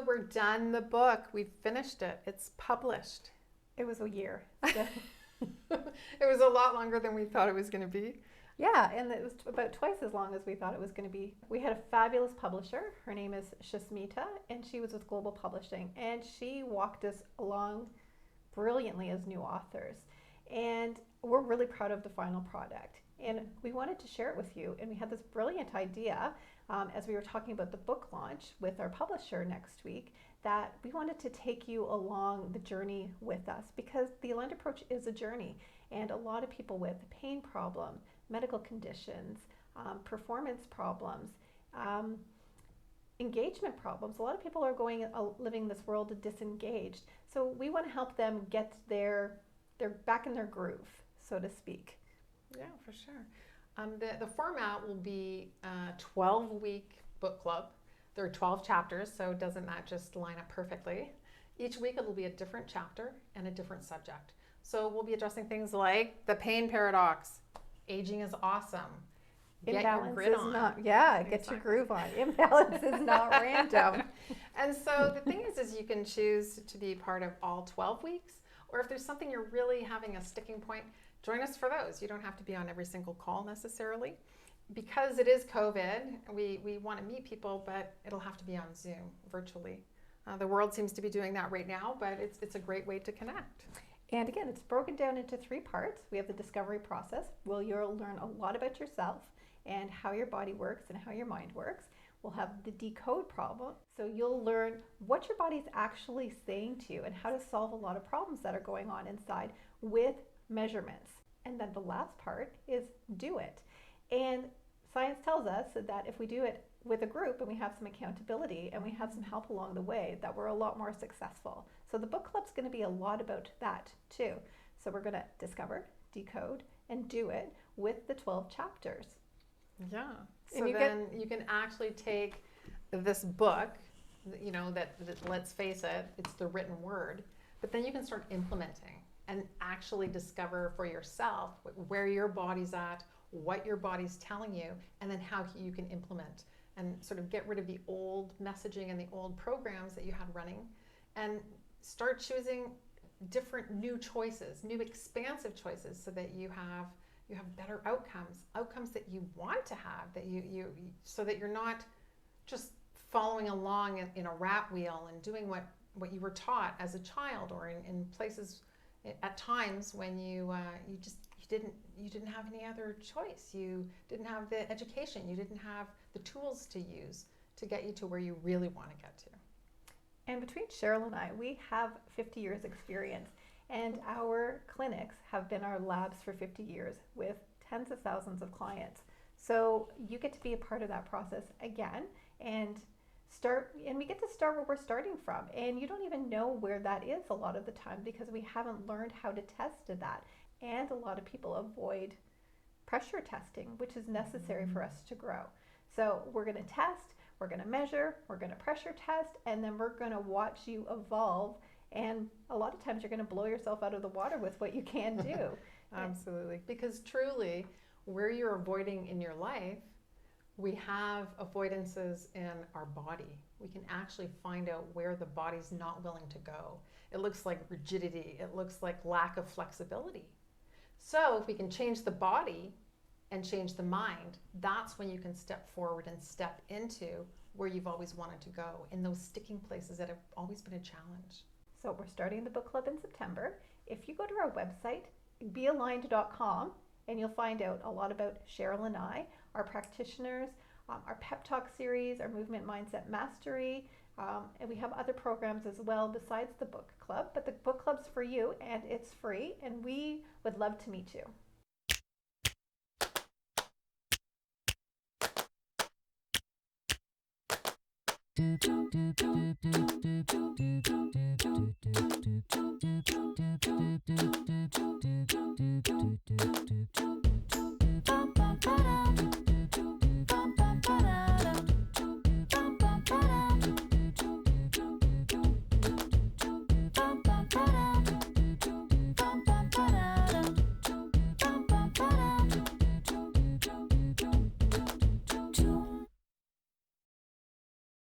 we're done the book. We've finished it. It's published. It was a year. It was a lot longer than we thought it was going to be. Yeah, and it was about twice as long as we thought it was going to be. We had a fabulous publisher. Her name is Shasmita, and she was with Global Publishing, and she walked us along brilliantly as new authors. And we're really proud of the final product. And we wanted to share it with you. And we had this brilliant idea as we were talking about the book launch with our publisher next week, that we wanted to take you along the journey with us, because the Aligned Approach is a journey. And a lot of people with pain problems, medical conditions, performance problems, engagement problems. A lot of people are living this world disengaged. So we want to help them get they're back in their groove, so to speak. Yeah, for sure. The format will be a 12-week book club. There are 12 chapters, so doesn't that just line up perfectly? Each week it will be a different chapter and a different subject. So we'll be addressing things like the pain paradox, aging is awesome, get your grid on. Get your groove on. Imbalance is not random. And so the thing is you can choose to be part of all 12 weeks, or if there's something you're really having a sticking point, join us for those. You don't have to be on every single call necessarily. Because it is COVID, we want to meet people, but it'll have to be on Zoom, virtually. The world seems to be doing that right now, but it's a great way to connect. And again, it's broken down into 3 parts. We have the discovery process, where you'll learn a lot about yourself and how your body works and how your mind works. We'll have the decode problem. So you'll learn what your body's actually saying to you and how to solve a lot of problems that are going on inside with measurements. And then the last part is do it. And science tells us that if we do it with a group and we have some accountability and we have some help along the way, that we're a lot more successful. So the book club's going to be a lot about that too. So we're going to discover, decode, and do it with the 12 chapters. Yeah. So then you can actually take this book, that let's face it, it's the written word, but then you can start implementing and actually discover for yourself where your body's at, what your body's telling you, and then how you can implement and sort of get rid of the old messaging and the old programs that you had running, and start choosing different new choices, new expansive choices, so that you have better outcomes that you want to have, that you so that you're not just following along in a rat wheel and doing what you were taught as a child, or in places at times when you didn't have any other choice. You didn't have the education, you didn't have the tools to use to get you to where you really want to get to. And between Cheryl and I, we have 50 years experience, and our clinics have been our labs for 50 years with tens of thousands of clients. So you get to be a part of that process again, and we get to start where we're starting from. And you don't even know where that is a lot of the time, because we haven't learned how to test that. And a lot of people avoid pressure testing, which is necessary for us to grow. So we're going to test, we're going to measure, we're going to pressure test, and then we're going to watch you evolve. And a lot of times you're going to blow yourself out of the water with what you can do. Absolutely. Because truly, where you're avoiding in your life, we have avoidances in our body. We can actually find out where the body's not willing to go. It looks like rigidity. It looks like lack of flexibility. So if we can change the body and change the mind, that's when you can step forward and step into where you've always wanted to go, in those sticking places that have always been a challenge. So we're starting the book club in September. If you go to our website, bealigned.com, and you'll find out a lot about Cheryl and I, our practitioners, our pep talk series, our movement mindset mastery, and we have other programs as well besides the book club. But the book club's for you, and it's free, and we would love to meet you. Bum, bum, ba-dum. Bum, bum, ba-dum.